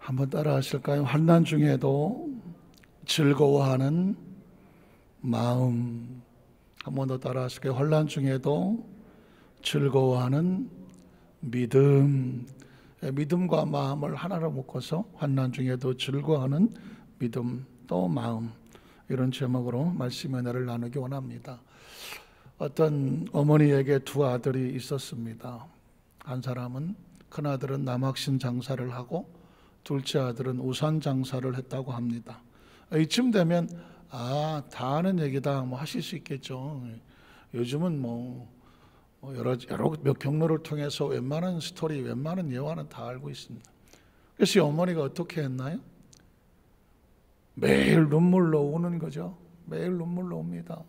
한번 따라 하실까요? 환난 중에도 즐거워하는 마음. 한 번 더 따라 하실까요? 환난 중에도 즐거워하는 믿음. 믿음과 마음을 하나로 묶어서 환난 중에도 즐거워하는 믿음 또 마음, 이런 제목으로 말씀의 은혜를 나누기 원합니다. 어떤 어머니에게 두 아들이 있었습니다. 한 사람은, 큰아들은 남학신 장사를 하고 둘째 아들은 우산 장사를 했다고 합니다. 이쯤 되면 다 아는 얘기다 하실 수 있겠죠. 요즘은 여러 몇 경로를 통해서 웬만한 스토리, 웬만한 예화는 다 알고 있습니다. 그래서 이 어머니가 어떻게 했나요? 매일 눈물로 우는 거죠. 매일 눈물로 옵니다.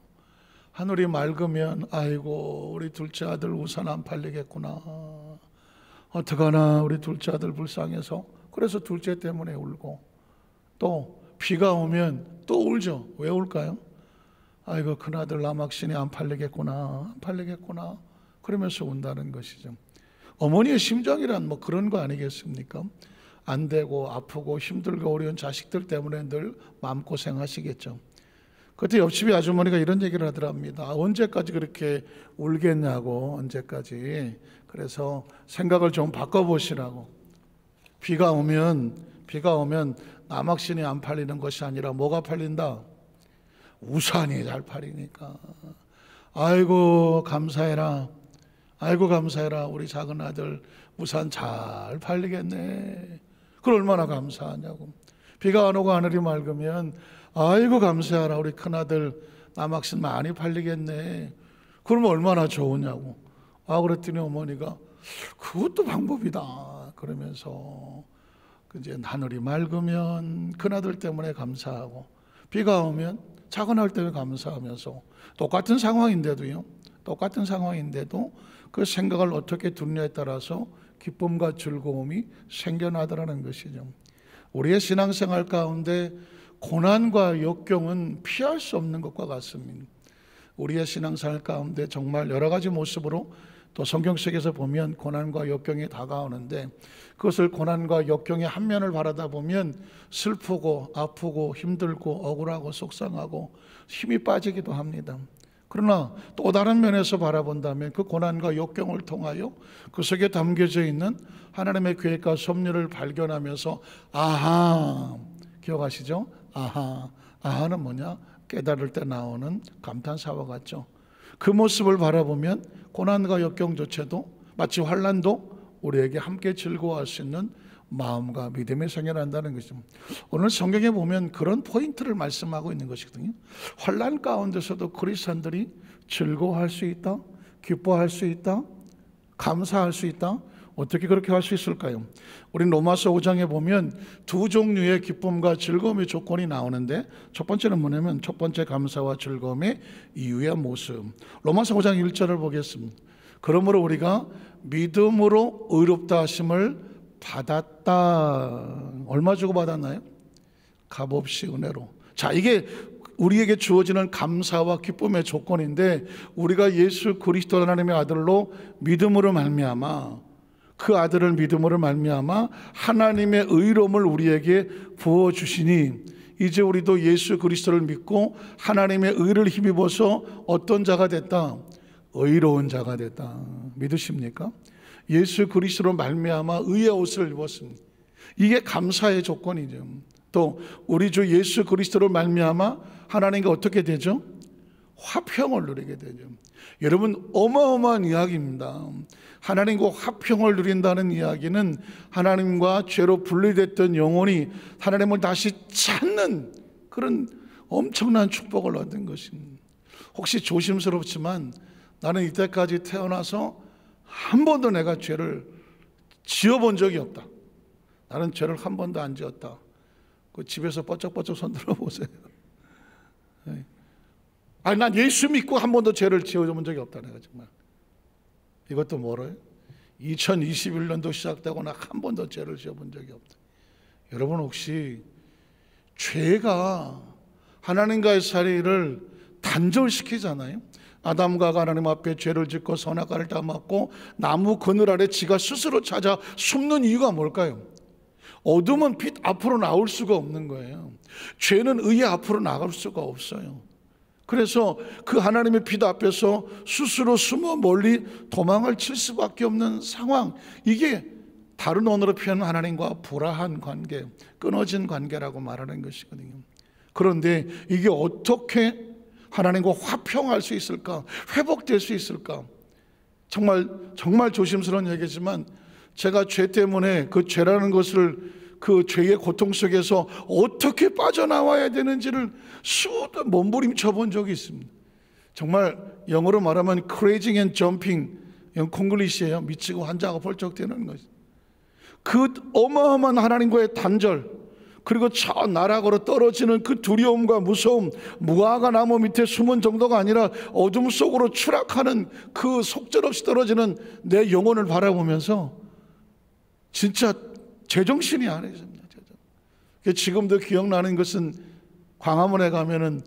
하늘이 맑으면 아이고 우리 둘째 아들 우산 안 팔리겠구나, 어떡하나 우리 둘째 아들 불쌍해서. 그래서 둘째 때문에 울고, 또 비가 오면 또 울죠. 왜 울까요? 아이고 큰아들 남학신이 안 팔리겠구나, 안 팔리겠구나, 그러면서 운다는 것이죠. 어머니의 심정이란 그런 거 아니겠습니까? 안 되고 아프고 힘들고 어려운 자식들 때문에 늘 마음고생하시겠죠. 그때 옆집의 아주머니가 이런 얘기를 하더랍니다. 언제까지 그렇게 울겠냐고, 언제까지. 그래서 생각을 좀 바꿔보시라고. 비가 오면 남학신이 안 팔리는 것이 아니라 뭐가 팔린다? 우산이 잘 팔리니까. 아이고 감사해라, 아이고 감사해라, 우리 작은 아들 우산 잘 팔리겠네. 그걸 얼마나 감사하냐고. 비가 안 오고 하늘이 맑으면 아이고 감사하라, 우리 큰아들 남학신 많이 팔리겠네. 그러면 얼마나 좋으냐고. 그랬더니 어머니가 그것도 방법이다 그러면서, 이제 하늘이 맑으면 큰아들 때문에 감사하고, 비가 오면 작은 아들 때문에 감사하면서, 똑같은 상황인데도 그 생각을 어떻게 두느냐에 따라서 기쁨과 즐거움이 생겨나더라는 것이죠. 우리의 신앙생활 가운데 고난과 역경은 피할 수 없는 것과 같습니다. 우리의 신앙생활 가운데 정말 여러 가지 모습으로, 또 성경 속에서 보면 고난과 역경이 다가오는데, 그것을 고난과 역경의 한 면을 바라다 보면 슬프고 아프고 힘들고 억울하고 속상하고 힘이 빠지기도 합니다. 그러나 또 다른 면에서 바라본다면 그 고난과 역경을 통하여 그 속에 담겨져 있는 하나님의 계획과 섭리를 발견하면서 아하, 기억하시죠? 아하는 뭐냐? 깨달을 때 나오는 감탄사와 같죠. 그 모습을 바라보면 고난과 역경조차도, 마치 환난도 우리에게 함께 즐거워할 수 있는 마음과 믿음이 생겨난다는 것입니다. 오늘 성경에 보면 그런 포인트를 말씀하고 있는 것이거든요. 환난 가운데서도 그리스도인들이 즐거워할 수 있다, 기뻐할 수 있다, 감사할 수 있다. 어떻게 그렇게 할 수 있을까요? 우리 로마서 5장에 보면 두 종류의 기쁨과 즐거움의 조건이 나오는데, 첫 번째는 뭐냐면 첫 번째 감사와 즐거움의 이유의 모습. 로마서 5장 1절을 보겠습니다. 그러므로 우리가 믿음으로 의롭다 하심을 받았다. 얼마 주고 받았나요? 값없이 은혜로. 자, 이게 우리에게 주어지는 감사와 기쁨의 조건인데, 우리가 예수 그리스도 하나님의 아들로 믿음으로 말미암아, 그 아들을 믿음으로 말미암아 하나님의 의로움을 우리에게 부어주시니, 이제 우리도 예수 그리스도를 믿고 하나님의 의를 힘입어서 어떤 자가 됐다? 의로운 자가 됐다. 믿으십니까? 예수 그리스도로 말미암아 의의 옷을 입었습니다. 이게 감사의 조건이죠. 또 우리 주 예수 그리스도로 말미암아 하나님과 어떻게 되죠? 화평을 누리게 되죠. 여러분, 어마어마한 이야기입니다. 하나님과 화평을 누린다는 이야기는 하나님과 죄로 분리됐던 영혼이 하나님을 다시 찾는 그런 엄청난 축복을 얻은 것입니다. 혹시 조심스럽지만 나는 이때까지 태어나서 한 번도 내가 죄를 지어본 적이 없다. 나는 죄를 한 번도 안 지었다. 그 집에서 뻗쩍뻗쩍 손 들어보세요. 난 예수 믿고 한 번도 죄를 지어본 적이 없다. 내가 정말. 이것도 뭐래요? 2021년도 시작되고 나 한 번도 죄를 지어본 적이 없다. 여러분, 혹시 죄가 하나님과의 사이를 단절시키잖아요. 아담과 하나님 앞에 죄를 짓고 선악과를 다 먹고 나무 그늘 아래 지가 스스로 찾아 숨는 이유가 뭘까요? 어둠은 빛 앞으로 나올 수가 없는 거예요. 죄는 의의 앞으로 나갈 수가 없어요. 그래서 그 하나님의 빛 앞에서 스스로 숨어 멀리 도망을 칠 수밖에 없는 상황, 이게 다른 언어로 표현하면 하나님과 불화한 관계, 끊어진 관계라고 말하는 것이거든요. 그런데 이게 어떻게 하나님과 화평할 수 있을까? 회복될 수 있을까? 정말 조심스러운 얘기지만 제가 죄 때문에 그 죄라는 것을, 그 죄의 고통 속에서 어떻게 빠져나와야 되는지를 수도 몸부림쳐 본 적이 있습니다. 정말 영어로 말하면 crazy and jumping, 콩글리시예요. 미치고 환장하고 벌쩍 뛰는 거죠. 그 어마어마한 하나님과의 단절, 그리고 저 나락으로 떨어지는 그 두려움과 무서움, 무화과 나무 밑에 숨은 정도가 아니라 어둠 속으로 추락하는 그 속절없이 떨어지는 내 영혼을 바라보면서 진짜 제정신이 아니었습니다. 지금도 기억나는 것은 광화문에 가면은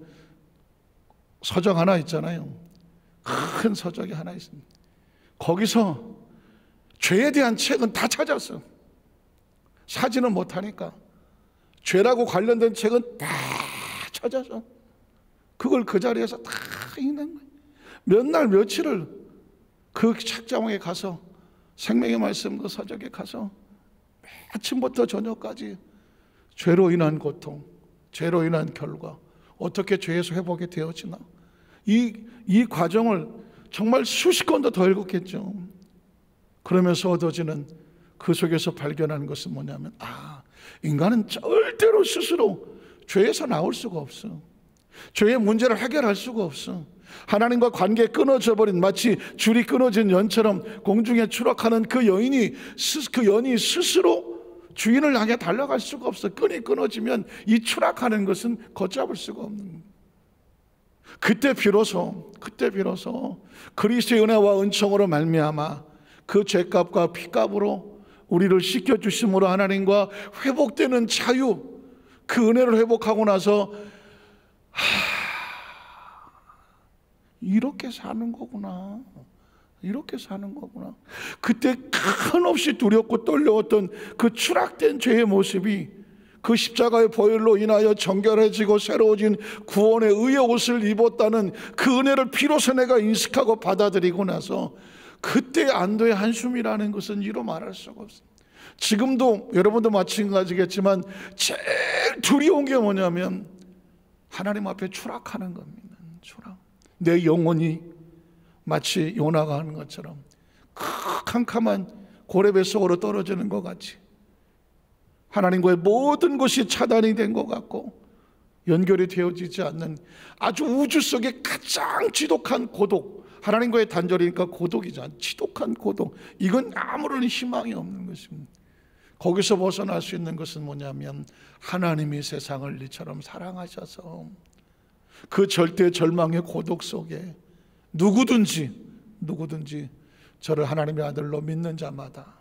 서적 하나 있잖아요. 큰 서적이 하나 있습니다. 거기서 죄에 대한 책은 다 찾았어요. 사지는 못하니까 죄라고 관련된 책은 다 찾아서 그걸 그 자리에서 다 읽는 거예요. 몇 날 며칠을 그 책장에 가서, 생명의 말씀 그 서적에 가서 아침부터 저녁까지 죄로 인한 고통, 죄로 인한 결과, 어떻게 죄에서 회복이 되어지나, 이 과정을 정말 수십 권도 더 읽었겠죠. 그러면서 얻어지는 그 속에서 발견하는 것은 뭐냐면, 인간은 절대로 스스로 죄에서 나올 수가 없어. 죄의 문제를 해결할 수가 없어. 하나님과 관계 끊어져 버린, 마치 줄이 끊어진 연처럼 공중에 추락하는 그 연이 스스로 주인을 향해 달려갈 수가 없어. 끈이 끊어지면 이 추락하는 것은 걷잡을 수가 없는 거예요. 그때 비로소 그리스도의 은혜와 은총으로 말미암아 그 죄값과 피값으로 우리를 씻겨주심으로 하나님과 회복되는 자유, 그 은혜를 회복하고 나서 이렇게 사는 거구나, 이렇게 사는 거구나. 그때 한없이 두렵고 떨려왔던 그 추락된 죄의 모습이 그 십자가의 보혈로 인하여 정결해지고 새로워진 구원의 의의 옷을 입었다는 그 은혜를 비로소 내가 인식하고 받아들이고 나서 그때 안도의 한숨이라는 것은 이로 말할 수가 없습니다. 지금도 여러분도 마찬가지겠지만 제일 두려운 게 뭐냐면 하나님 앞에 추락하는 겁니다. 추락. 내 영혼이 마치 요나가 하는 것처럼 캄캄한 고래뱃속으로 떨어지는 것 같이 하나님과의 모든 것이 차단이 된 것 같고 연결이 되어지지 않는 아주 우주 속의 가장 지독한 고독, 하나님과의 단절이니까 고독이잖아. 지독한 고독, 이건 아무런 희망이 없는 것입니다. 거기서 벗어날 수 있는 것은 뭐냐면 하나님이 세상을 이처럼 사랑하셔서 그 절대 절망의 고독 속에 누구든지 저를 하나님의 아들로 믿는 자마다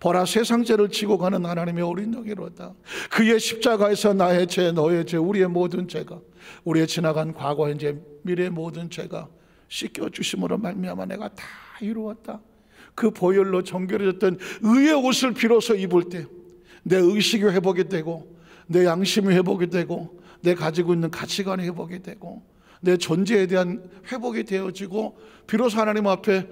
보라, 세상 죄를 지고 가는 하나님의 어린 영이로다. 그의 십자가에서 나의 죄, 너의 죄, 우리의 모든 죄가, 우리의 지나간 과거, 현재, 미래의 모든 죄가 씻겨주심으로 말미암아 내가 다 이루었다. 그 보혈로 정결해졌던 의의 옷을 비로소 입을 때 내 의식이 회복이 되고, 내 양심이 회복이 되고, 내 가지고 있는 가치관이 회복이 되고, 내 존재에 대한 회복이 되어지고, 비로소 하나님 앞에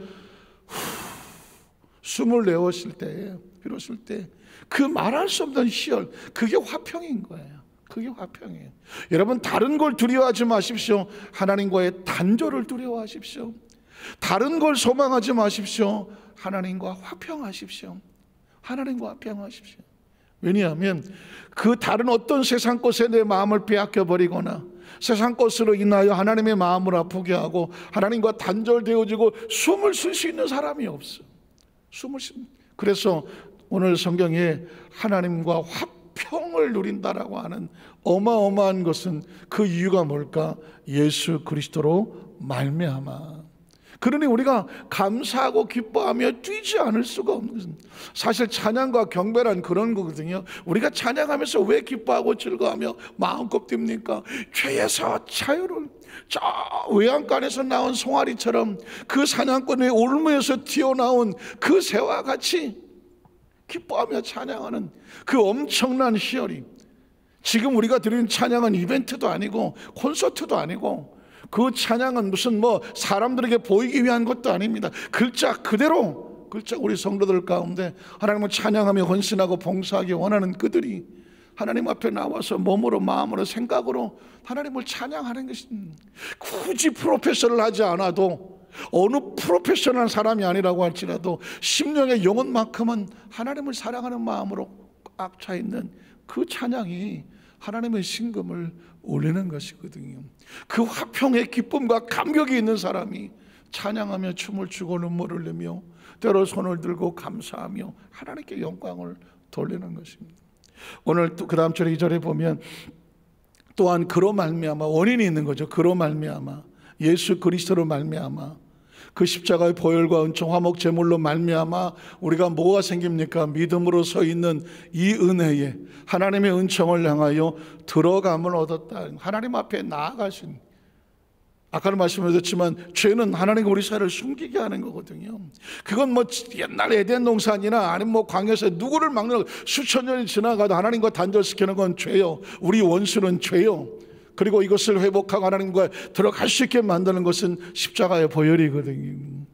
숨을 내었을 때, 비로소 때 그 말할 수 없는 희열, 그게 화평인 거예요. 그게 화평이에요. 여러분, 다른 걸 두려워하지 마십시오. 하나님과의 단절을 두려워하십시오. 다른 걸 소망하지 마십시오. 하나님과 화평하십시오. 하나님과 화평하십시오. 왜냐하면 그 다른 어떤 세상 것에 내 마음을 빼앗겨 버리거나 세상 것으로 인하여 하나님의 마음을 아프게 하고 하나님과 단절되어지고 숨을 쉴 수 있는 사람이 없어. 그래서 오늘 성경에 하나님과 화평을 누린다라고 하는 어마어마한 것은 그 이유가 뭘까? 예수 그리스도로 말미암아. 그러니 우리가 감사하고 기뻐하며 뛰지 않을 수가 없는 것입니다. 사실 찬양과 경배란 그런 거거든요. 우리가 찬양하면서 왜 기뻐하고 즐거워하며 마음껏 뜁니까? 죄에서 자유를, 저 외양간에서 나온 송아리처럼 그 사냥꾼의 올무에서 튀어나온 그 새와 같이 기뻐하며 찬양하는 그 엄청난 희열이, 지금 우리가 드리는 찬양은 이벤트도 아니고 콘서트도 아니고 그 찬양은 무슨 사람들에게 보이기 위한 것도 아닙니다. 글자 그대로, 글자 우리 성도들 가운데 하나님을 찬양하며 헌신하고 봉사하기 원하는 그들이 하나님 앞에 나와서 몸으로 마음으로 생각으로 하나님을 찬양하는 것입니다. 굳이 프로페셔널 하지 않아도, 어느 프로페셔널한 사람이 아니라고 할지라도 심령의 영혼만큼은 하나님을 사랑하는 마음으로 꽉 차 있는 그 찬양이 하나님의 신금을 올리는 것이거든요. 그 화평의 기쁨과 감격이 있는 사람이 찬양하며 춤을 추고 눈물을 흘리며 때로 손을 들고 감사하며 하나님께 영광을 돌리는 것입니다. 오늘 또 그 다음 절에 2절에 보면 또한 그로 말미암아, 원인이 있는 거죠. 그로 말미암아, 예수 그리스도로 말미암아, 그 십자가의 보혈과 은총 화목 제물로 말미암아 우리가 뭐가 생깁니까? 믿음으로 서 있는 이 은혜에 하나님의 은총을 향하여 들어감을 얻었다. 하나님 앞에 나아가신, 아까는 말씀드렸지만 죄는 하나님과 우리 사이를 숨기게 하는 거거든요. 그건 옛날 에덴 동산이나 아니면 광야에서 누구를 막는, 수천 년이 지나가도 하나님과 단절시키는 건 죄요. 우리 원수는 죄요. 그리고 이것을 회복하고 하나님과 들어갈 수 있게 만드는 것은 십자가의 보혈이거든요.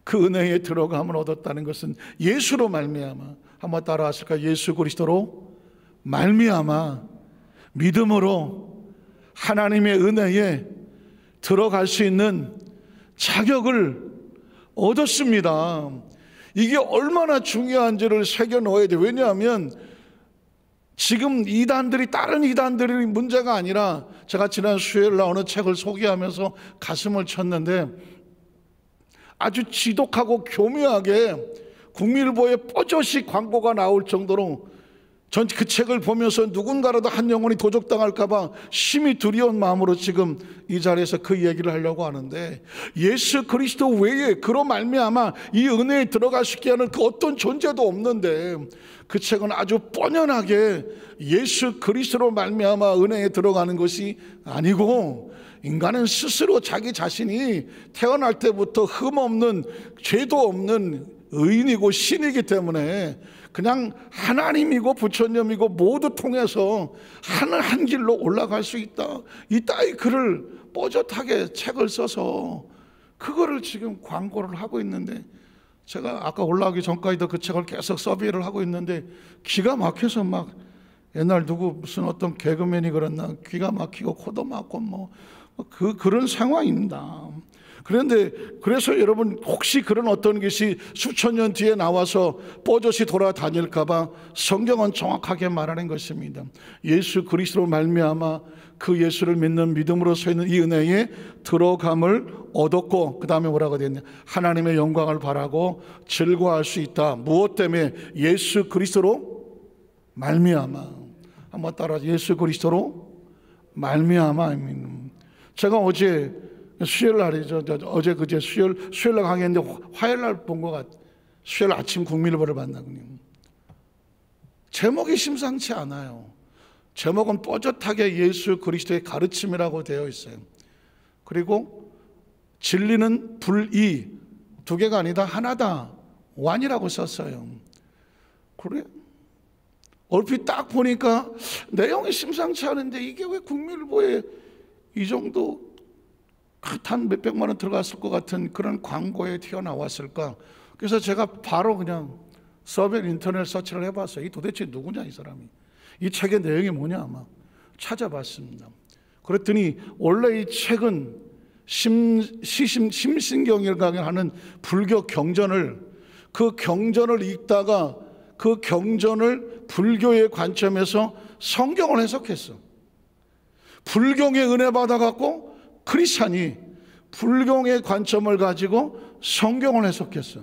그 은혜에 들어감을 얻었다는 것은 예수로 말미암아, 한번 따라하실까요? 예수 그리스도로 말미암아 믿음으로 하나님의 은혜에 들어갈 수 있는 자격을 얻었습니다. 이게 얼마나 중요한지를 새겨 넣어야 돼요. 왜냐하면 지금 이단들이, 다른 이단들이 문제가 아니라, 제가 지난 수요일 날 어느 책을 소개하면서 가슴을 쳤는데 아주 지독하고 교묘하게 국민일보에 뽀젓이 광고가 나올 정도로, 전 그 책을 보면서 누군가라도 한 영혼이 도적당할까 봐 심히 두려운 마음으로 지금 이 자리에서 그 얘기를 하려고 하는데, 예수 그리스도 외에 그로 말미암아 이 은혜에 들어갈 수 있게 하는 그 어떤 존재도 없는데, 그 책은 아주 뻔연하게 예수 그리스도로 말미암아 은혜에 들어가는 것이 아니고, 인간은 스스로 자기 자신이 태어날 때부터 흠없는, 죄도 없는 의인이고 신이기 때문에 그냥 하나님이고 부처님이고 모두 통해서 하늘 한 길로 올라갈 수 있다, 이 따위 글을 뽀젓하게 책을 써서 그거를 지금 광고를 하고 있는데, 제가 아까 올라오기 전까지도 그 책을 계속 서비를 하고 있는데 기가 막혀서, 막 옛날 누구 무슨 어떤 개그맨이 그랬나, 기가 막히고 코도 막고 그런 상황입니다. 그런데 그래서 여러분, 혹시 그런 어떤 것이 수천 년 뒤에 나와서 뽀젓이 돌아다닐까 봐 성경은 정확하게 말하는 것입니다. 예수 그리스도로 말미암아 그 예수를 믿는 믿음으로 서 있는 이 은혜에 들어감을 얻었고, 그 다음에 뭐라고 되냐, 하나님의 영광을 바라고 즐거워할 수 있다. 무엇 때문에? 예수 그리스도로 말미암아. 한번 따라, 예수 그리스도로 말미암아. 제가 어제 수요일 날이죠. 어제 그제 수요일 날 강의했는데 화요일 날 본 것 같아요. 수요일 아침 국민일보를 만나군요. 제목이 심상치 않아요. 제목은 뽀젓하게 예수 그리스도의 가르침이라고 되어 있어요. 그리고 진리는 불이, 두 개가 아니다 하나다, 완이라고 썼어요. 그래? 얼핏 딱 보니까 내용이 심상치 않은데 이게 왜 국민일보에 이 정도 한 몇백만 원 들어갔을 것 같은 그런 광고에 튀어나왔을까? 그래서 제가 바로 그냥 서베 인터넷 서치를 해봤어요. 이 도대체 누구냐, 이 사람이, 이 책의 내용이 뭐냐 아마 찾아봤습니다. 그랬더니 원래 이 책은 심신경일강을 하는 불교 경전을, 그 경전을 읽다가 그 경전을 불교의 관점에서 성경을 해석했어. 불경의 은혜 받아갖고 크리스찬이 불경의 관점을 가지고 성경을 해석했어.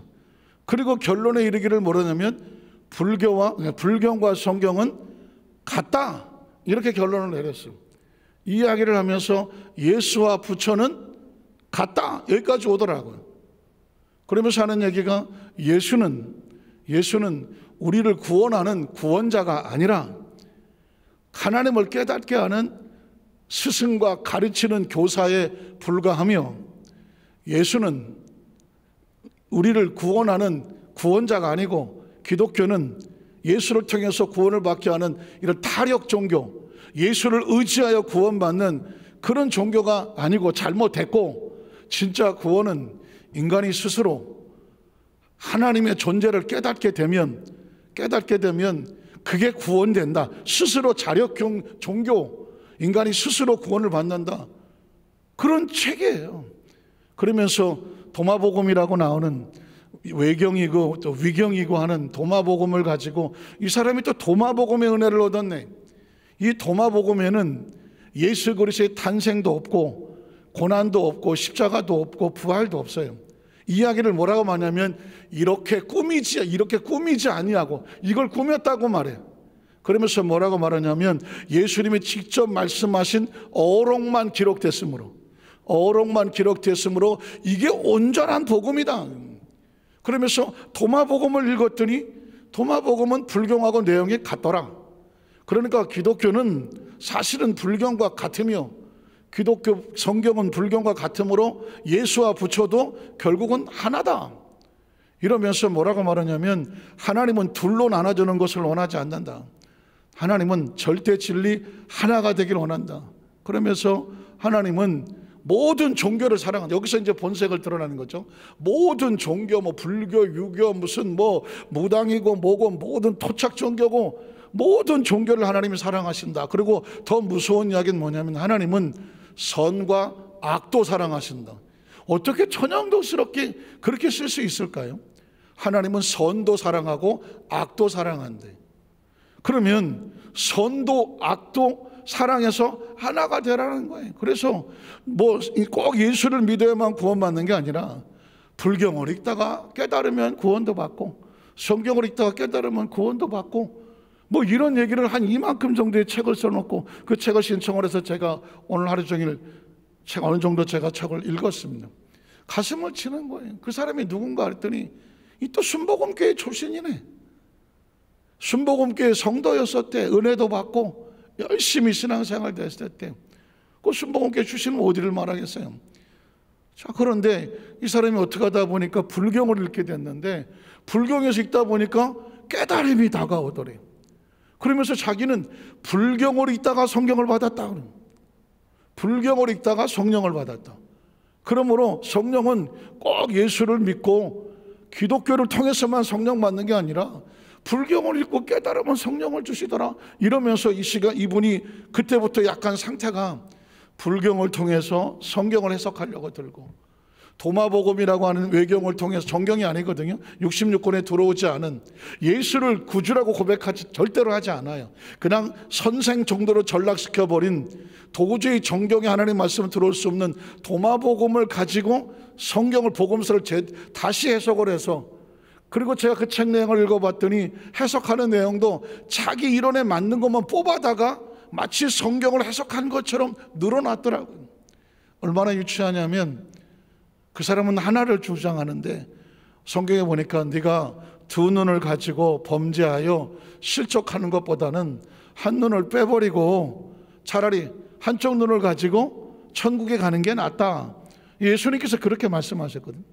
그리고 결론에 이르기를 뭐라냐면 불경과 성경은 같다, 이렇게 결론을 내렸어. 이야기를 하면서 예수와 부처는 같다, 여기까지 오더라고요. 그러면서 하는 얘기가, 예수는 우리를 구원하는 구원자가 아니라 하나님을 깨닫게 하는 스승과 가르치는 교사에 불과하며, 예수는 우리를 구원하는 구원자가 아니고, 기독교는 예수를 통해서 구원을 받게 하는 이런 타력 종교, 예수를 의지하여 구원받는 그런 종교가 아니고 잘못됐고, 진짜 구원은 인간이 스스로 하나님의 존재를 깨닫게 되면 그게 구원된다. 스스로 자력 종교, 인간이 스스로 구원을 받는다, 그런 책이에요. 그러면서 도마복음이라고 나오는 외경이고 또 위경이고 하는 도마복음을 가지고 이 사람이 또 도마복음의 은혜를 얻었네. 이 도마복음에는 예수 그리스도의 탄생도 없고 고난도 없고 십자가도 없고 부활도 없어요. 이야기를 뭐라고 말하냐면 이렇게 꾸미지 아니하고 이걸 꾸몄다고 말해요. 그러면서 뭐라고 말하냐면 예수님이 직접 말씀하신 어록만 기록됐으므로 이게 온전한 복음이다. 그러면서 도마복음을 읽었더니 도마복음은 불경하고 내용이 같더라. 그러니까 기독교는 사실은 불경과 같으며 기독교 성경은 불경과 같으므로 예수와 부처도 결국은 하나다. 이러면서 뭐라고 말하냐면 하나님은 둘로 나눠주는 것을 원하지 않는다. 하나님은 절대 진리 하나가 되길 원한다. 그러면서 하나님은 모든 종교를 사랑한다. 여기서 이제 본색을 드러나는 거죠. 모든 종교, 불교, 유교, 무슨 무당이고 뭐고 모든 토착 종교고 모든 종교를 하나님이 사랑하신다. 그리고 더 무서운 이야기는 뭐냐면 하나님은 선과 악도 사랑하신다. 어떻게 천연덕스럽게 그렇게 쓸 수 있을까요? 하나님은 선도 사랑하고 악도 사랑한대. 그러면 선도 악도 사랑해서 하나가 되라는 거예요. 그래서 꼭 예수를 믿어야만 구원받는 게 아니라 불경을 읽다가 깨달으면 구원도 받고 성경을 읽다가 깨달으면 구원도 받고 이런 얘기를 한 이만큼 정도의 책을 써놓고 그 책을 신청을 해서 제가 오늘 하루 종일 어느 정도 제가 책을 읽었습니다. 가슴을 치는 거예요. 그 사람이 누군가 했더니 이 또 순복음교회 출신이네. 순복음교회 성도였었대. 은혜도 받고 열심히 신앙생활 됐을 때 그 순복음교회 출신은 어디를 말하겠어요. 자, 그런데 이 사람이 어떻게 하다 보니까 불경을 읽게 됐는데 불경에서 읽다 보니까 깨달음이 다가오더래요. 그러면서 자기는 불경을 읽다가 성경을 받았다. 불경을 읽다가 성령을 받았다. 그러므로 성령은 꼭 예수를 믿고 기독교를 통해서만 성령 받는 게 아니라 불경을 읽고 깨달으면 성령을 주시더라. 이러면서 이분이 그때부터 약간 상태가 불경을 통해서 성경을 해석하려고 들고 도마복음이라고 하는 외경을 통해서 정경이 아니거든요. 66권에 들어오지 않은 예수를 구주라고 고백하지 절대로 하지 않아요. 그냥 선생 정도로 전락시켜버린 도저히 정경에 하나님 말씀을 들어올 수 없는 도마복음을 가지고 성경을 복음서를 다시 해석을 해서 그리고 제가 그 책 내용을 읽어봤더니 해석하는 내용도 자기 이론에 맞는 것만 뽑아다가 마치 성경을 해석한 것처럼 늘어났더라고요. 얼마나 유치하냐면 그 사람은 하나를 주장하는데 성경에 보니까 네가 두 눈을 가지고 범죄하여 실족하는 것보다는 한 눈을 빼버리고 차라리 한쪽 눈을 가지고 천국에 가는 게 낫다. 예수님께서 그렇게 말씀하셨거든요.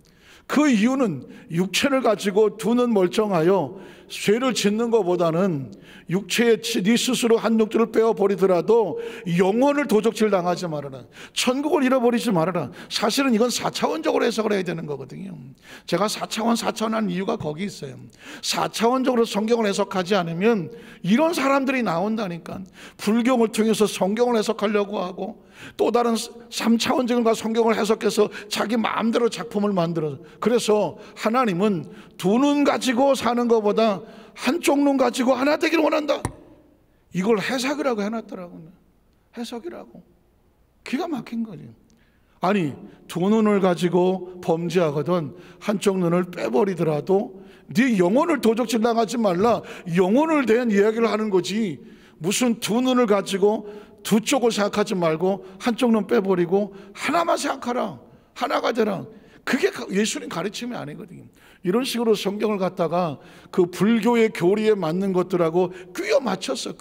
그 이유는 육체를 가지고 두 눈 멀쩡하여 죄를 짓는 것보다는 육체에 네 스스로 한 육두를 빼어버리더라도 영혼을 도적질 당하지 말아라. 천국을 잃어버리지 말아라. 사실은 이건 4차원적으로 해석을 해야 되는 거거든요. 제가 4차원 한 이유가 거기 있어요. 4차원적으로 성경을 해석하지 않으면 이런 사람들이 나온다니까. 불경을 통해서 성경을 해석하려고 하고 또 다른 3차원적인 성경을 해석해서 자기 마음대로 작품을 만들어서, 그래서 하나님은 두 눈 가지고 사는 것보다 한쪽 눈 가지고 하나 되기를 원한다. 이걸 해석이라고 해놨더라고요. 해석이라고. 기가 막힌 거지. 아니, 두 눈을 가지고 범죄하거든 한쪽 눈을 빼버리더라도 네 영혼을 도적질 당하지 말라. 영혼을 대한 이야기를 하는 거지. 무슨 두 눈을 가지고 두 쪽을 생각하지 말고 한쪽 눈 빼버리고 하나만 생각하라. 하나가 되라. 그게 예수님 가르침이 아니거든요. 이런 식으로 성경을 갖다가 그 불교의 교리에 맞는 것들하고 끼워 맞췄어.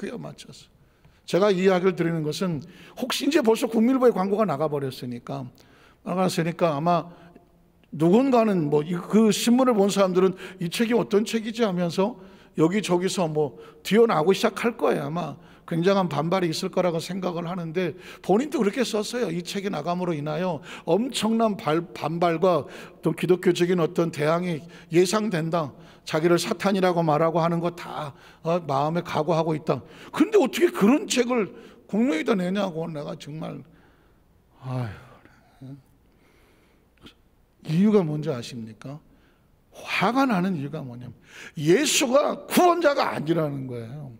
제가 이 이야기를 드리는 것은 혹시 이제 벌써 국민일보에 광고가 나가버렸으니까 아마 누군가는 그 신문을 본 사람들은 이 책이 어떤 책이지 하면서 여기저기서 뭐 튀어나오기 시작할 거예요. 아마 굉장한 반발이 있을 거라고 생각을 하는데 본인도 그렇게 썼어요. 이 책이 나감으로 인하여 엄청난 반발과 또 기독교적인 어떤 대항이 예상된다. 자기를 사탄이라고 말하고 하는 거 다 마음에 각오하고 있다. 근데 어떻게 그런 책을 공로에다 내냐고. 내가 정말 이유가 뭔지 아십니까? 화가 나는 이유가 뭐냐면 예수가 구원자가 아니라는 거예요.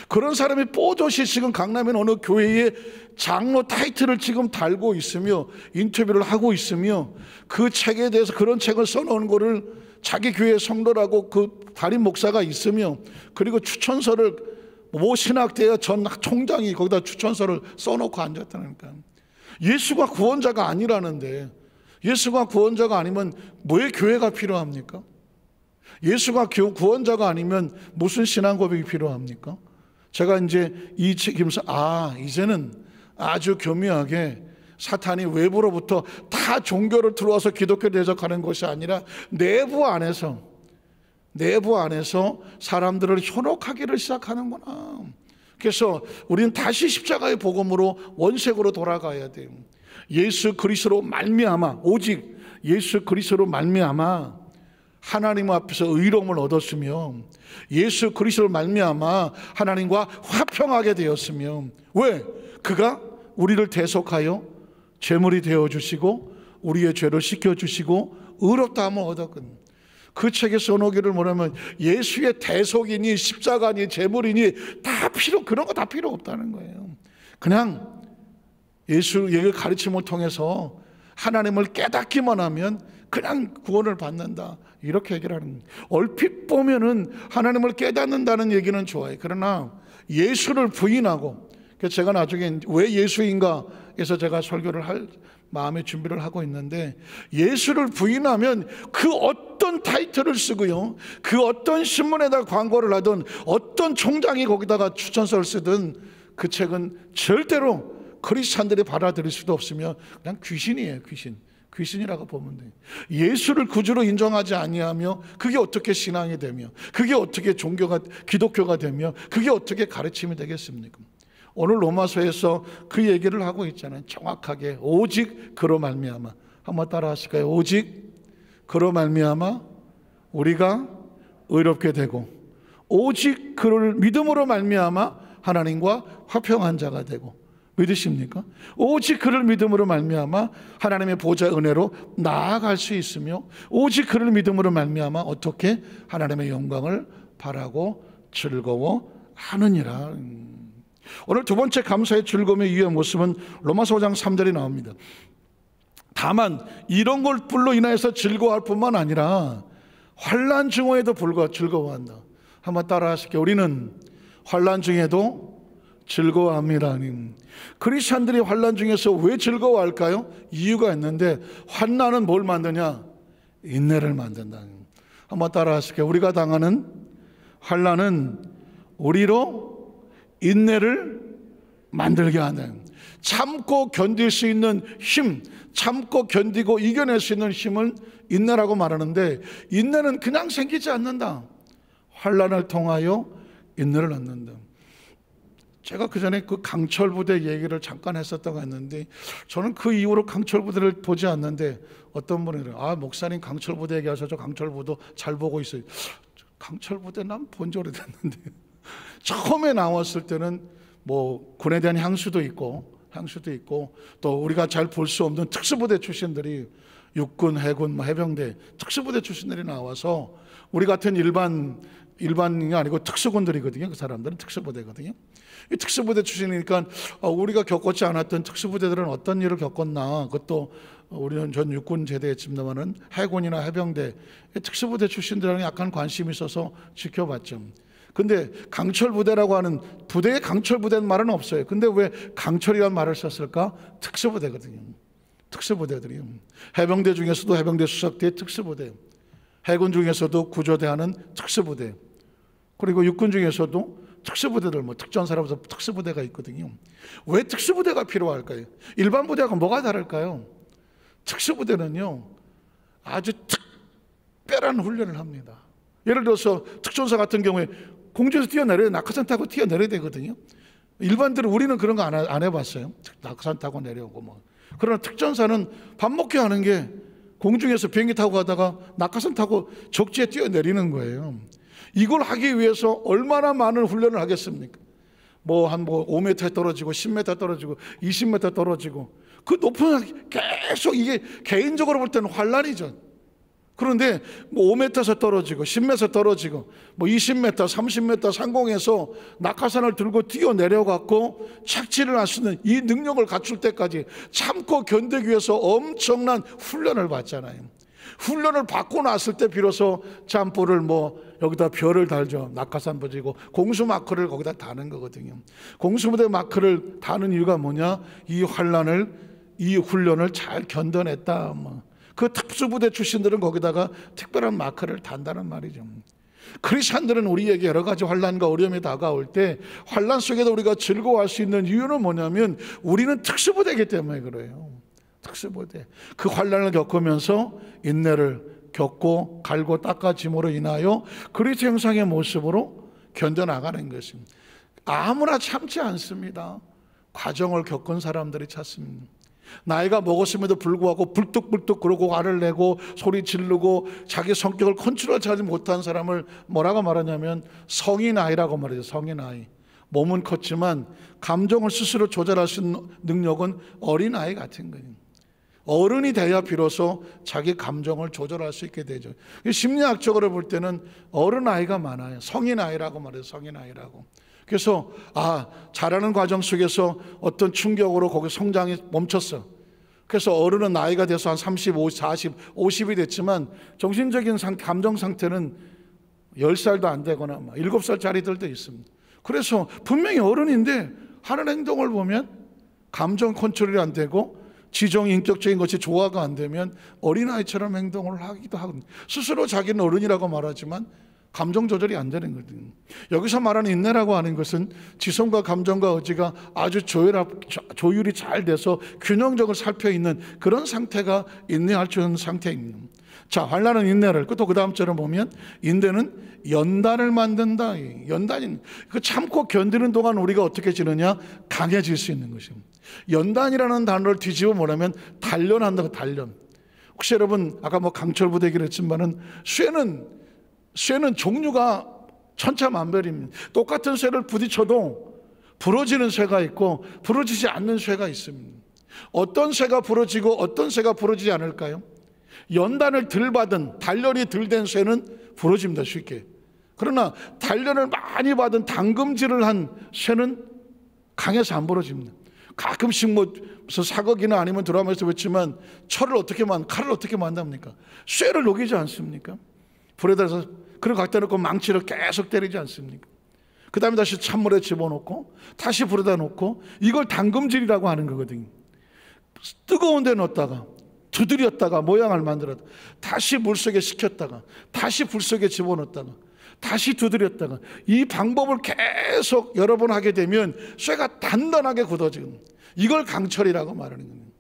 그런 사람이 뽀조시 지금 강남의 어느 교회의 장로 타이틀을 지금 달고 있으며 인터뷰를 하고 있으며 그 책에 대해서 그런 책을 써놓은 거를 자기 교회 성도라고 그 담임 목사가 있으며 그리고 추천서를 모 신학대회 전 총장이 거기다 추천서를 써놓고 앉았다니까. 예수가 구원자가 아니라는데, 예수가 구원자가 아니면 왜 교회가 필요합니까? 예수가 구원자가 아니면 무슨 신앙 고백이 필요합니까? 제가 이제 이 책임서 이제는 아주 교묘하게 사탄이 외부로부터 다 종교를 들어와서 기독교를 대적하는 것이 아니라 내부 안에서 사람들을 현혹하기를 시작하는구나. 그래서 우리는 다시 십자가의 복음으로 원색으로 돌아가야 돼요. 예수 그리스도로 말미암아, 오직 예수 그리스도로 말미암아 하나님 앞에서 의로움을 얻었으며 예수 그리스도로 말미암아 하나님과 화평하게 되었으며, 왜? 그가 우리를 대속하여 제물이 되어주시고 우리의 죄를 씻겨주시고 의롭다함을 얻었거든요. 그 책에 써놓기를 뭐냐면 예수의 대속이니 십자가니 제물이니 그런 거 다 필요 없다는 거예요. 그냥 예수의 가르침을 통해서 하나님을 깨닫기만 하면 그냥 구원을 받는다, 이렇게 얘기를 하는 거예요. 얼핏 보면은 하나님을 깨닫는다는 얘기는 좋아요. 그러나 예수를 부인하고, 그래서 제가 나중에 왜 예수인가 해서 제가 설교를 할 마음의 준비를 하고 있는데, 예수를 부인하면 그 어떤 타이틀을 쓰고요, 그 어떤 신문에다 광고를 하든 어떤 총장이 거기다가 추천서를 쓰든 그 책은 절대로 크리스찬들이 받아들일 수도 없으며 그냥 귀신이에요. 귀신이라고 보면 돼요. 예수를 구주로 인정하지 아니하며 그게 어떻게 신앙이 되며 그게 어떻게 기독교가 되며 그게 어떻게 가르침이 되겠습니까? 오늘 로마서에서 그 얘기를 하고 있잖아요. 정확하게 오직 그로 말미암아. 한번 따라 하실까요? 오직 그로 말미암아 우리가 의롭게 되고 오직 그를 믿음으로 말미암아 하나님과 화평한 자가 되고. 믿으십니까? 오직 그를 믿음으로 말미암아 하나님의 보좌 은혜로 나아갈 수 있으며 오직 그를 믿음으로 말미암아 어떻게 하나님의 영광을 바라고 즐거워하느니라. 오늘 두 번째 감사의 즐거움의 이유의 모습은 로마서 5장 3절이 나옵니다. 다만 이런 것들로 인하여서 즐거워할 뿐만 아니라 환난 중에도 즐거워한다. 한번 따라 하실게요. 우리는 환난 중에도 즐거워합니다. 크리스찬들이 환난 중에서 왜 즐거워할까요? 이유가 있는데, 환난은 뭘 만드냐? 인내를 만든다. 한번 따라 하실게요. 우리가 당하는 환난은 우리로 인내를 만들게 한다. 참고 견딜 수 있는 힘, 참고 견디고 이겨낼 수 있는 힘을 인내라고 말하는데, 인내는 그냥 생기지 않는다. 환난을 통하여 인내를 얻는다. 제가 그 전에 그 강철부대 얘기를 잠깐 했었다고 했는데, 저는 그 이후로 강철부대를 보지 않는데 어떤 분이 그래요. 목사님 강철부대 얘기하셔서 강철부도 잘 보고 있어요. 강철부대 난 본 지 오래됐는데 처음에 나왔을 때는 뭐 군에 대한 향수도 있고 또 우리가 잘 볼 수 없는 특수부대 출신들이 육군, 해군, 해병대 특수부대 출신들이 나와서 우리 같은 일반인이 아니고 특수군들이거든요. 그 사람들은 특수부대거든요. 이 특수부대 출신이니까 우리가 겪었지 않았던 특수부대들은 어떤 일을 겪었나, 그것도 우리는 전 육군 제대했지만은 해군이나 해병대 특수부대 출신들은 약간 관심이 있어서 지켜봤죠. 근데 강철부대라고 하는 부대에 강철부대는 말은 없어요. 근데 왜 강철이라는 말을 썼을까? 특수부대거든요. 특수부대들이요. 해병대 중에서도 해병대 수석대 특수부대, 해군 중에서도 구조대하는 특수부대, 그리고 육군 중에서도 특수부대들, 특전사라면서 특수부대가 있거든요. 왜 특수부대가 필요할까요? 일반 부대하고 뭐가 다를까요? 특수부대는요, 아주 특별한 훈련을 합니다. 예를 들어서 특전사 같은 경우에 공중에서 뛰어내려야 낙하산 타고 뛰어내려야 되거든요. 일반들은 우리는 그런 거 안 해봤어요. 낙하산 타고 내려오고 뭐. 그러나 특전사는 밥 먹게 하는 게 공중에서 비행기 타고 가다가 낙하산 타고 적지에 뛰어내리는 거예요. 이걸 하기 위해서 얼마나 많은 훈련을 하겠습니까? 뭐 5m 떨어지고 10m 떨어지고 20m 떨어지고 그 높은 계속 이게 개인적으로 볼 때는 환란이죠. 그런데 뭐 5m에서 떨어지고 10m에서 떨어지고 뭐 20m, 30m 상공에서 낙하산을 들고 뛰어내려갖고 착지를 할 수 있는 이 능력을 갖출 때까지 참고 견디기 위해서 엄청난 훈련을 받잖아요. 훈련을 받고 났을 때 비로소 짬볼을 뭐 여기다 별을 달죠. 낙하산 버지고 공수 마크를 거기다 다는 거거든요. 공수부대 마크를 다는 이유가 뭐냐? 이 환란을, 이 훈련을 잘 견뎌냈다. 뭐. 그 특수부대 출신들은 거기다가 특별한 마크를 단다는 말이죠. 크리스찬들은 우리에게 여러 가지 환란과 어려움이 다가올 때 환란 속에도 우리가 즐거워할 수 있는 이유는 뭐냐면 우리는 특수부대이기 때문에 그래요. 특수부대. 그 환란을 겪으면서 인내를 겪고 갈고 닦아짐으로 인하여 그리스도 형상의 모습으로 견뎌나가는 것입니다. 아무나 참지 않습니다. 과정을 겪은 사람들이 참습니다. 나이가 먹었음에도 불구하고 불뚝불뚝 그러고 화를 내고 소리 지르고 자기 성격을 컨트롤하지 못한 사람을 뭐라고 말하냐면 성인 아이라고 말하죠. 성인 아이. 몸은 컸지만 감정을 스스로 조절할 수 있는 능력은 어린 아이 같은 거예요. 어른이 돼야 비로소 자기 감정을 조절할 수 있게 되죠. 심리학적으로 볼 때는 어른 아이가 많아요. 성인 아이라고 말해요. 성인 아이라고. 그래서 자라는 과정 속에서 어떤 충격으로 거기 성장이 멈췄어. 그래서 어른은 나이가 돼서 한 30, 50, 40, 50이 됐지만 정신적인 감정 상태는 10살도 안 되거나 7살짜리들도 있습니다. 그래서 분명히 어른인데 하는 행동을 보면 감정 컨트롤이 안 되고 지정 인격적인 것이 조화가 안 되면 어린아이처럼 행동을 하기도 하고 스스로 자기는 어른이라고 말하지만 감정 조절이 안 되는 거거든요. 여기서 말하는 인내라고 하는 것은 지성과 감정과 의지가 아주 조율이 잘 돼서 균형적으로 살펴 있는 그런 상태가 인내할 수 있는 상태입니다. 자, 환난은 인내를 또 그 다음 절을 보면 인내는 연단을 만든다. 연단인 그 참고 견디는 동안 우리가 어떻게 지느냐? 강해질 수 있는 것입니다. 연단이라는 단어를 뒤집어 보면 단련한다고 단련. 혹시 여러분 아까 뭐 강철부대 얘기를 했지만은 쇠는 종류가 천차만별입니다. 똑같은 쇠를 부딪혀도 부러지는 쇠가 있고 부러지지 않는 쇠가 있습니다. 어떤 쇠가 부러지고 어떤 쇠가 부러지지 않을까요? 연단을 덜 받은 단련이 덜 된 쇠는 부러집니다. 쉽게. 그러나 단련을 많이 받은 당금질을 한 쇠는 강해서 안 부러집니다. 가끔씩 무슨 사극이나 아니면 드라마에서 봤지만 칼을 어떻게 만듭니까? 쇠를 녹이지 않습니까? 불에다 그리고 갖다 놓고 망치를 계속 때리지 않습니까? 그 다음에 다시 찬물에 집어넣고 다시 불에다 놓고 이걸 당금질이라고 하는 거거든요. 뜨거운 데 넣었다가 두드렸다가 모양을 만들었다 다시 물속에 식혔다가 다시 불 속에 집어넣었다가 다시 두드렸다가 이 방법을 계속 여러 번 하게 되면 쇠가 단단하게 굳어지는 이걸 강철이라고 말하는 겁니다.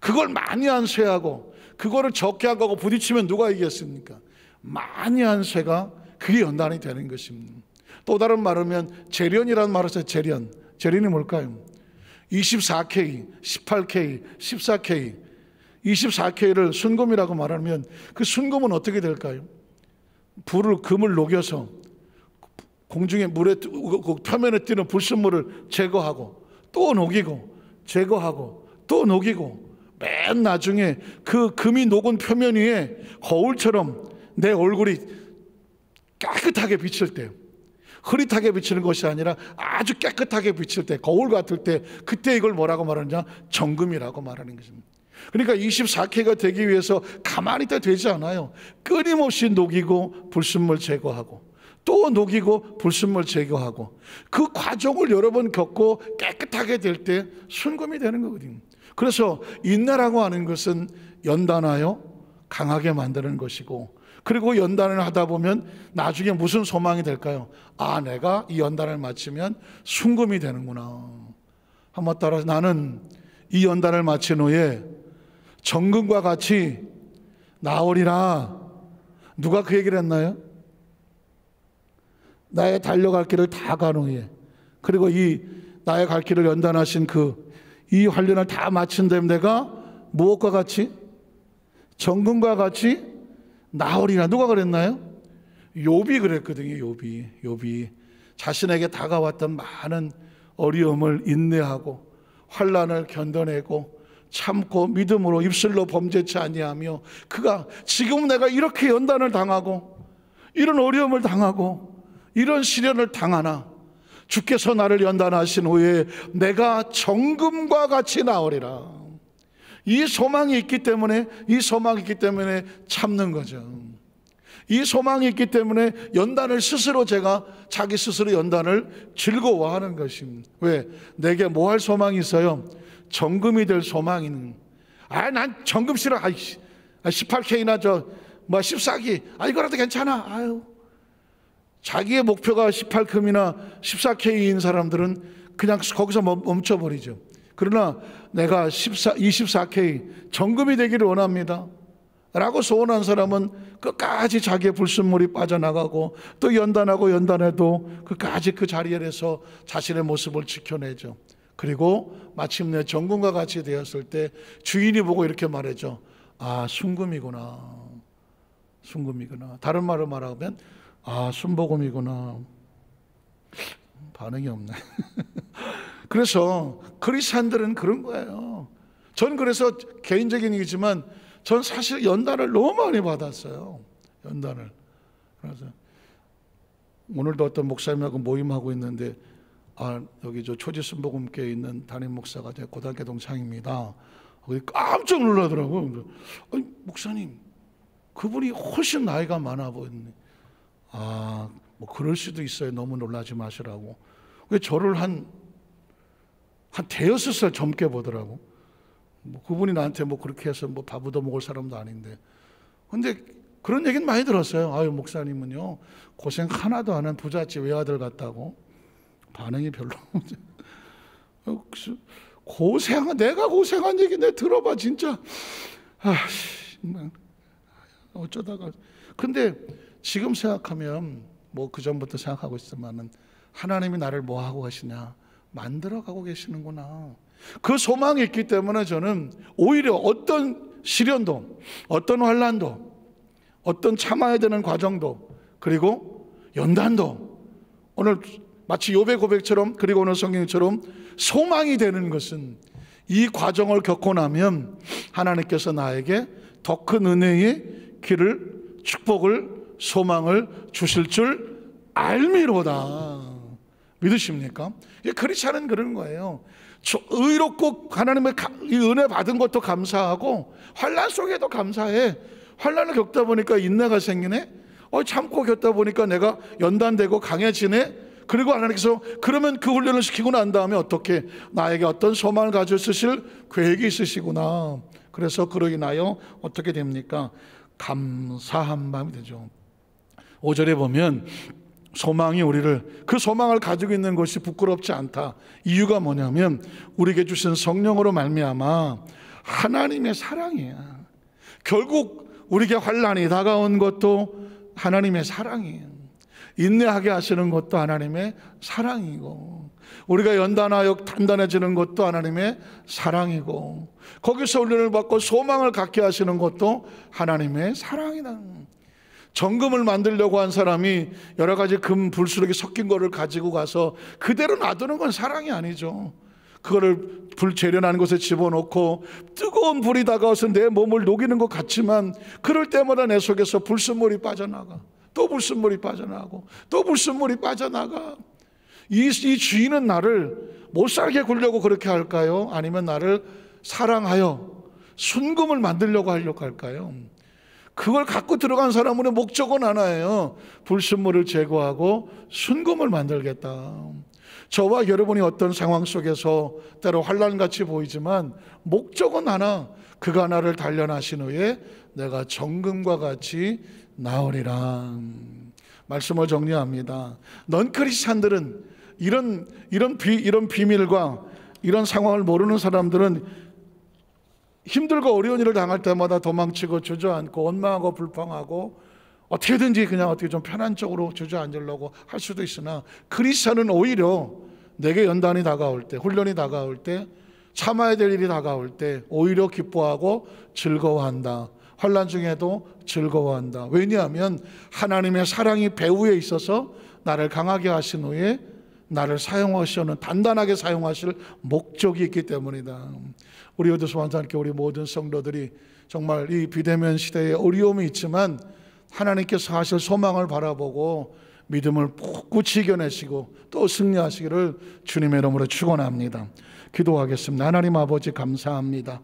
그걸 많이 한 쇠하고 그거를 적게 한 거하고 부딪히면 누가 이겼습니까? 많이 한 쇠가 그게 연단이 되는 것입니다. 또 다른 말하면 재련이라는 말을 써요. 재련이 뭘까요? 24K, 18K, 14K 24K를 순금이라고 말하면 그 순금은 어떻게 될까요? 금을 녹여서 공중에 물에 표면에 띄는 불순물을 제거하고 또 녹이고 제거하고 또 녹이고 맨 나중에 그 금이 녹은 표면 위에 거울처럼 내 얼굴이 깨끗하게 비칠 때 흐릿하게 비치는 것이 아니라 아주 깨끗하게 비칠 때 거울 같을 때 그때 이걸 뭐라고 말하느냐? 정금이라고 말하는 것입니다. 그러니까 24K가 되기 위해서 가만히 있다 되지 않아요. 끊임없이 녹이고 불순물 제거하고 또 녹이고 불순물 제거하고 그 과정을 여러 번 겪고 깨끗하게 될 때 순금이 되는 거거든요. 그래서 인내라고 하는 것은 연단하여 강하게 만드는 것이고 그리고 연단을 하다 보면 나중에 무슨 소망이 될까요? 내가 이 연단을 마치면 순금이 되는구나. 한번 따라서 나는 이 연단을 마친 후에 정금과 같이 나오리라. 누가 그 얘기를 했나요? 나의 달려갈 길을 다 간 후에, 그리고 이 나의 갈 길을 연단하신 이 환련을 다 마친 다음에 내가 무엇과 같이? 정금과 같이 나오리라. 누가 그랬나요? 욥이 그랬거든요. 욥이 자신에게 다가왔던 많은 어려움을 인내하고 환난을 견뎌내고 참고 믿음으로 입술로 범죄치 아니하며, 그가 지금 내가 이렇게 연단을 당하고 이런 어려움을 당하고 이런 시련을 당하나 주께서 나를 연단하신 후에 내가 정금과 같이 나오리라. 이 소망이 있기 때문에 참는 거죠. 이 소망이 있기 때문에 연단을 스스로 자기 스스로 연단을 즐거워하는 것입니다. 왜? 내게 뭐 할 소망이 있어요? 정금이 될 소망이는. 난 정금 싫어. 18K나 14K. 이거라도 괜찮아. 자기의 목표가 18금이나 14K인 사람들은 그냥 거기서 멈춰버리죠. 그러나 내가 24K 정금이 되기를 원합니다 라고 소원한 사람은 끝까지 자기의 불순물이 빠져나가고 또 연단해도 끝까지 그 자리에서 자신의 모습을 지켜내죠. 그리고 마침내 정금과 같이 되었을 때 주인이 보고 이렇게 말하죠. 순금이구나. 다른 말로 말하면 순복음이구나. 반응이 없네. 그래서 크리스찬들은 그런 거예요. 전 그래서 개인적인 얘기지만 전 사실 연단을 너무 많이 받았어요. 연단을. 그래서 오늘도 어떤 목사님하고 모임하고 있는데 여기 초지순복음교회에 있는 담임 목사가 제 고등학교 동창입니다. 깜짝 놀라더라고요. 목사님, 그분이 훨씬 나이가 많아 보이네. 뭐 그럴 수도 있어요. 너무 놀라지 마시라고. 왜 저를 한 대여섯 살 젊게 보더라고. 그분이 나한테 그렇게 해서 밥 얻어 먹을 사람도 아닌데. 근데 그런 얘기는 많이 들었어요. 목사님은요 고생 하나도 안 한 부잣집 외아들 같다고. 반응이 별로. 내가 고생한 얘기 내 들어봐 진짜. 어쩌다가. 근데 지금 생각하면 그 전부터 생각하고 있지만은 하나님이 나를 뭐 하고 계시냐, 만들어 가고 계시는구나. 그 소망이 있기 때문에 저는 오히려 어떤 시련도, 어떤 환난도, 어떤 참아야 되는 과정도, 그리고 연단도 오늘 마치 욥의 고백처럼, 그리고 오늘 성경처럼 소망이 되는 것은 이 과정을 겪고 나면 하나님께서 나에게 더 큰 은혜의 길을, 축복을, 소망을 주실 줄 알미로다. 믿으십니까? 크리스찬은 그런 거예요. 의롭고 하나님의 이 은혜 받은 것도 감사하고 환난 속에도 감사해. 환난을 겪다 보니까 인내가 생기네. 참고 겪다 보니까 내가 연단되고 강해지네. 그리고 하나님께서 그러면 그 훈련을 시키고 난 다음에 어떻게 나에게 어떤 소망을 가져 쓰실 계획이 있으시구나. 그래서 그로 인하여 어떻게 됩니까? 감사한 마음이 되죠. 5절에 보면 소망이 그 소망을 가지고 있는 것이 부끄럽지 않다. 이유가 뭐냐면 우리에게 주신 성령으로 말미암아 하나님의 사랑이야. 결국 우리에게 환난이 다가온 것도 하나님의 사랑이에요. 인내하게 하시는 것도 하나님의 사랑이고, 우리가 연단하여 단단해지는 것도 하나님의 사랑이고, 거기서 훈련을 받고 소망을 갖게 하시는 것도 하나님의 사랑이다. 정금을 만들려고 한 사람이 여러 가지 금 불수록이 섞인 거를 가지고 가서 그대로 놔두는 건 사랑이 아니죠. 그거를 불 재련하는 곳에 집어넣고 뜨거운 불이 다가와서 내 몸을 녹이는 것 같지만 그럴 때마다 내 속에서 불순물이 빠져나가, 또 불순물이 빠져나가고 또 불순물이 빠져나가. 이 주인은 나를 못 살게 굴려고 그렇게 할까요? 아니면 나를 사랑하여 순금을 만들려고 하려고 할까요? 그걸 갖고 들어간 사람은 목적은 하나예요. 불순물을 제거하고 순금을 만들겠다. 저와 여러분이 어떤 상황 속에서 때로 환난같이 보이지만 목적은 하나, 그가 나를 단련하신 후에 내가 정금과 같이 나오리라. 말씀을 정리합니다. 넌 크리스찬들은 이런 비밀과 이런 상황을 모르는 사람들은 힘들고 어려운 일을 당할 때마다 도망치고 주저앉고 원망하고 불평하고 어떻게든지 그냥 어떻게 좀 편한 쪽으로 주저앉으려고 할 수도 있으나, 그리스도는 오히려 내게 연단이 다가올 때, 훈련이 다가올 때, 참아야 될 일이 다가올 때 오히려 기뻐하고 즐거워한다. 환난 중에도 즐거워한다. 왜냐하면 하나님의 사랑이 배후에 있어서 나를 강하게 하신 후에 나를 사용하시는, 단단하게 사용하실 목적이 있기 때문이다. 우리 어드소환사님께 우리 모든 성도들이 정말 이 비대면 시대에 어려움이 있지만 하나님께서 하실 소망을 바라보고 믿음을 꿋꿋이 이겨내시고 또 승리하시기를 주님의 이름으로 축원합니다. 기도하겠습니다. 하나님 아버지 감사합니다.